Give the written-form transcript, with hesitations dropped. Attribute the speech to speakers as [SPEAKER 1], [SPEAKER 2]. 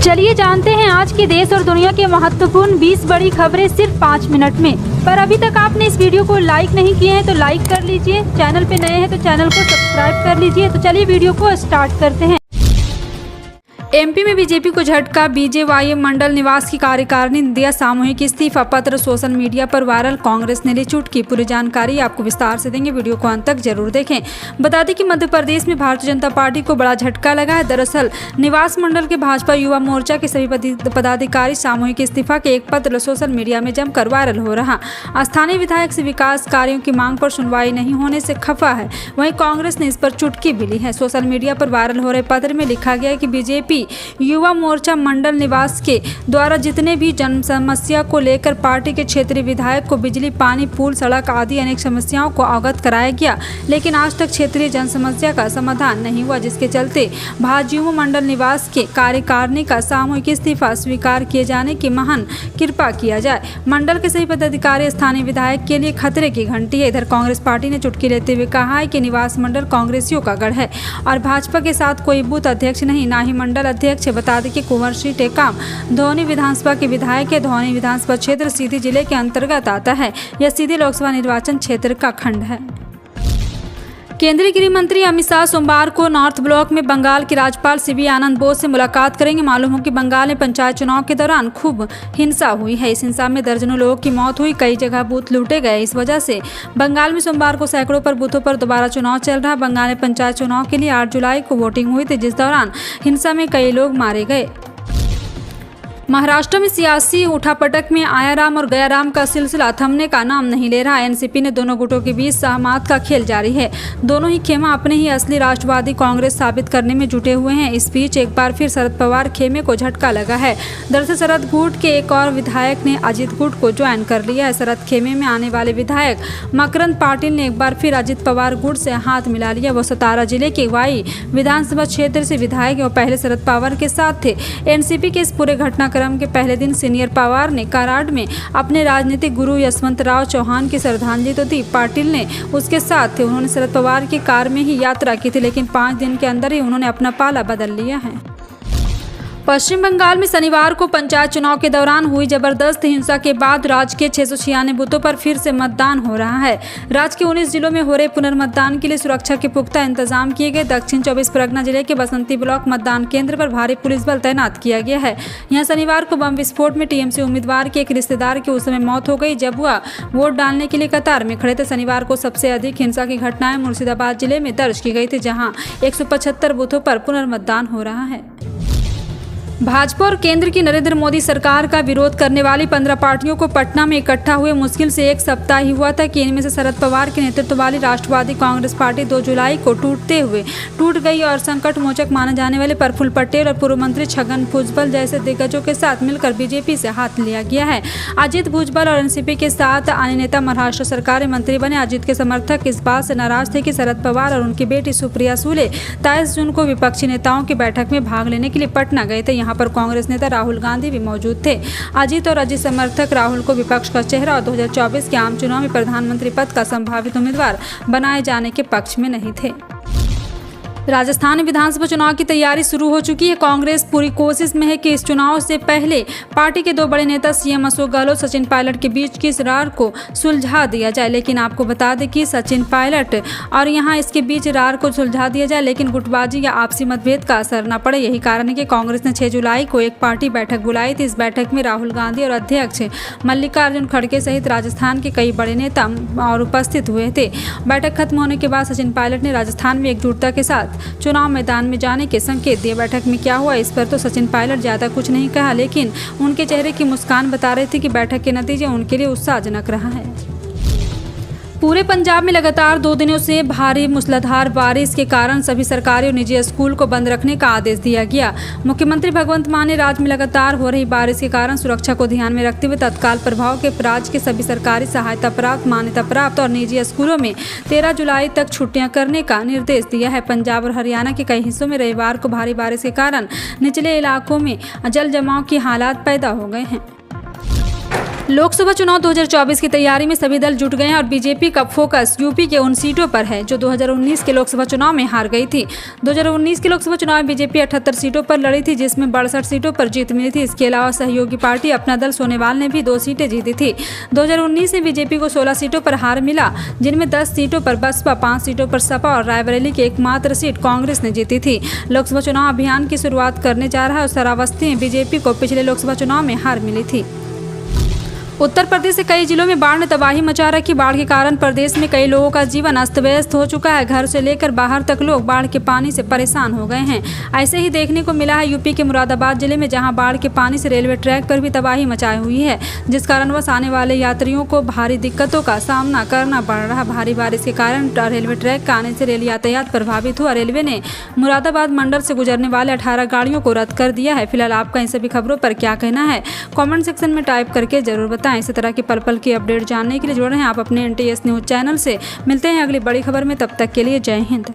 [SPEAKER 1] चलिए जानते हैं आज के देश और दुनिया के महत्वपूर्ण 20 बड़ी खबरें सिर्फ 5 मिनट में। पर अभी तक आपने इस वीडियो को लाइक नहीं किए हैं तो लाइक कर लीजिए, चैनल पे नए हैं तो चैनल को सब्सक्राइब कर लीजिए। तो चलिए वीडियो को स्टार्ट करते हैं। एमपी में बीजेपी को झटका, बीजेवाईएम मंडल निवास की कार्यकारिणी ने दिया सामूहिक इस्तीफा, पत्र सोशल मीडिया पर वायरल, कांग्रेस ने ली चुटकी। पूरी जानकारी आपको विस्तार से देंगे, वीडियो को अंत तक जरूर देखें। बता दें कि मध्य प्रदेश में भारतीय जनता पार्टी को बड़ा झटका लगा है। दरअसल निवास मंडल के भाजपा युवा मोर्चा के सभी पदाधिकारी सामूहिक इस्तीफा के एक पत्र सोशल मीडिया में जमकर वायरल हो रहा। स्थानीय विधायक से विकास कार्यों की मांग पर सुनवाई नहीं होने से खफा है, वहीं कांग्रेस ने इस पर चुटकी भी ली है। सोशल मीडिया पर वायरल हो रहे पत्र में लिखा गया है कि बीजेपी युवा मोर्चा मंडल निवास के द्वारा जितने भी जन समस्या को लेकर पार्टी के क्षेत्रीय विधायक को बिजली, पानी, पुल, सड़क आदि अनेक समस्याओं को अवगत कराया गया, लेकिन आज तक क्षेत्रीय जन समस्या का समाधान नहीं हुआ, जिसके चलते भाजयुमो मंडल निवास के कार्यकारिणी का सामूहिक इस्तीफा स्वीकार किए जाने की महान कृपा किया जाए। मंडल के सभी पदाधिकारी स्थानीय विधायक के लिए खतरे की घंटी है। इधर कांग्रेस पार्टी ने चुटकी लेते हुए कहा है कि निवास मंडल कांग्रेसियों का गढ़ है और भाजपा के साथ कोई बूथ अध्यक्ष नहीं, ना ही मंडल अध्यक्ष। बता दें कि कुंवर श्री टेकाम धौनी विधानसभा के विधायक है। धौनी विधानसभा क्षेत्र सीधी जिले के अंतर्गत आता है। यह सीधी लोकसभा निर्वाचन क्षेत्र का खंड है। केंद्रीय गृह मंत्री अमित शाह सोमवार को नॉर्थ ब्लॉक में बंगाल के राज्यपाल सीवी आनंद बोस से मुलाकात करेंगे। मालूम हो कि बंगाल में पंचायत चुनाव के दौरान खूब हिंसा हुई है। इस हिंसा में दर्जनों लोगों की मौत हुई, कई जगह बूथ लूटे गए। इस वजह से बंगाल में सोमवार को सैकड़ों पर बूथों पर दोबारा चुनाव चल रहा। बंगाल में पंचायत चुनाव के लिए 8 जुलाई को वोटिंग हुई थी, जिस दौरान हिंसा में कई लोग मारे गए। महाराष्ट्र में सियासी उठापटक में आयाराम और गयाराम का सिलसिला थमने का नाम नहीं ले रहा। एनसीपी ने दोनों गुटों के बीच सहमत का खेल जारी है। दोनों ही खेमा अपने ही असली राष्ट्रवादी कांग्रेस साबित करने में जुटे हुए हैं। इस बीच एक बार फिर शरद पवार खेमे को झटका लगा है। दरअसल शरद गुट के एक और विधायक ने अजित गुट को ज्वाइन कर लिया है। शरद खेमे में आने वाले विधायक मकरंद पाटिल ने एक बार फिर अजित पवार गुट से हाथ मिला लिया। वो सतारा जिले के वाई विधानसभा क्षेत्र से विधायक और पहले शरद पवार के साथ थे। एनसीपी के इस पूरे घटना क्रम के पहले दिन सीनियर पवार ने कराड़ में अपने राजनीतिक गुरु यशवंतराव चौहान की श्रद्धांजलि तो दी। पाटिल ने उसके साथ थे। उन्होंने शरद पवार की कार में ही यात्रा की थी, लेकिन 5 दिन के अंदर ही उन्होंने अपना पाला बदल लिया है। पश्चिम बंगाल में शनिवार को पंचायत चुनाव के दौरान हुई जबरदस्त हिंसा के बाद राज्य के 696 बूथों पर फिर से मतदान हो रहा है। राज्य के 19 जिलों में हो रहे पुनर्मतदान के लिए सुरक्षा के पुख्ता इंतजाम किए गए। दक्षिण 24 परगना जिले के बसंती ब्लॉक मतदान केंद्र पर भारी पुलिस बल तैनात किया गया है। यहाँ शनिवार को बम विस्फोट में टीएमसी उम्मीदवार के एक रिश्तेदार की उस समय मौत हो गई जब वह वोट डालने के लिए कतार में खड़े थे। शनिवार को सबसे अधिक हिंसा की घटनाएं मुर्शिदाबाद जिले में दर्ज की गई थी, जहाँ 175 बूथों पर पुनर्मतदान हो रहा है। भाजपा और केंद्र की नरेंद्र मोदी सरकार का विरोध करने वाली 15 पार्टियों को पटना में इकट्ठा हुए मुश्किल से 1 सप्ताह ही हुआ था कि इनमें से शरद पवार के नेतृत्व वाली राष्ट्रवादी कांग्रेस पार्टी 2 जुलाई को टूट गई और संकट मोचक माने जाने वाले प्रफुल्ल पटेल और पूर्व मंत्री छगन भुजबल जैसे दिग्गजों के साथ मिलकर बीजेपी से हाथ लिया गया है। अजित भुजबल और एनसीपी के साथ अन्य नेता महाराष्ट्र सरकार में मंत्री बने। अजित के समर्थक इस बात से नाराज थे कि शरद पवार और उनकी बेटी सुप्रिया सुले 23 जून को विपक्षी नेताओं की बैठक में भाग लेने के लिए पटना गए थे। यहाँ पर कांग्रेस नेता राहुल गांधी भी मौजूद थे। अजित और अजित समर्थक राहुल को विपक्ष का चेहरा और 2024 के आम चुनाव में प्रधानमंत्री पद का संभावित उम्मीदवार बनाए जाने के पक्ष में नहीं थे। राजस्थान विधानसभा चुनाव की तैयारी शुरू हो चुकी है। कांग्रेस पूरी कोशिश में है कि इस चुनाव से पहले पार्टी के 2 बड़े नेता सीएम अशोक गहलोत, सचिन पायलट के बीच की रार को सुलझा दिया जाए। लेकिन आपको बता दें कि सचिन पायलट और यहां इसके बीच रार को सुलझा दिया जाए, लेकिन गुटबाजी या आपसी मतभेद का असर न पड़े। यही कारण है कि कांग्रेस ने 6 जुलाई को एक पार्टी बैठक बुलाई थी। इस बैठक में राहुल गांधी और अध्यक्ष मल्लिकार्जुन खड़गे सहित राजस्थान के कई बड़े नेता और उपस्थित हुए थे। बैठक खत्म होने के बाद सचिन पायलट ने राजस्थान में एकजुटता के साथ चुनाव मैदान में जाने के संकेत दिए। बैठक में क्या हुआ इस पर तो सचिन पायलट ज्यादा कुछ नहीं कहा, लेकिन उनके चेहरे की मुस्कान बता रही थी कि बैठक के नतीजे उनके लिए उत्साहजनक रहा है। पूरे पंजाब में लगातार 2 दिनों से भारी मूसलाधार बारिश के कारण सभी सरकारी और निजी स्कूल को बंद रखने का आदेश दिया गया। मुख्यमंत्री भगवंत मान ने राज्य में लगातार हो रही बारिश के कारण सुरक्षा को ध्यान में रखते हुए तत्काल प्रभाव के राज्य के सभी सरकारी सहायता प्राप्त, मान्यता प्राप्त और निजी स्कूलों में 13 जुलाई तक छुट्टियां करने का निर्देश दिया है। पंजाब और हरियाणा के कई हिस्सों में रविवार को भारी बारिश के कारण निचले इलाकों में जल जमाव की हालात पैदा हो गए हैं। लोकसभा चुनाव 2024 की तैयारी में सभी दल जुट गए हैं और बीजेपी का फोकस यूपी के उन सीटों पर है जो 2019 के लोकसभा चुनाव में हार गई थी। 2019 के लोकसभा चुनाव में बीजेपी 78 सीटों पर लड़ी थी, जिसमें 62 सीटों पर जीत मिली थी। इसके अलावा सहयोगी पार्टी अपना दल सोनेवाल ने भी 2 सीटें जीती थी। 2019 में बीजेपी को 16 सीटों पर हार मिला, जिनमें 10 सीटों पर बसपा, 5 सीटों पर सपा और रायबरेली की एकमात्र सीट कांग्रेस ने जीती थी। लोकसभा चुनाव अभियान की शुरुआत करने जा रहा है और श्रावस्ती में बीजेपी को पिछले लोकसभा चुनाव में हार मिली थी। उत्तर प्रदेश के कई जिलों में बाढ़ ने तबाही मचा रखी। बाढ़ के कारण प्रदेश में कई लोगों का जीवन अस्त व्यस्त हो चुका है। घर से लेकर बाहर तक लोग बाढ़ के पानी से परेशान हो गए हैं। ऐसे ही देखने को मिला है यूपी के मुरादाबाद जिले में, जहां बाढ़ के पानी से रेलवे ट्रैक पर भी तबाही मचाई हुई है, जिस कारणवश आने वाले यात्रियों को भारी दिक्कतों का सामना करना पड़ रहा। भारी बारिश के कारण रेलवे ट्रैक का आने से रेल यातायात प्रभावित हुआ। रेलवे ने मुरादाबाद मंडल से गुजरने वाले 18 गाड़ियों को रद्द कर दिया है। फिलहाल आपका इन सभी खबरों पर क्या कहना है, कमेंट सेक्शन में टाइप करके जरूर बताएं। इसी तरह की पल पल की अपडेट जानने के लिए जुड़े हैं आप अपने NTS न्यूज चैनल से। मिलते हैं अगली बड़ी खबर में, तब तक के लिए जय हिंद।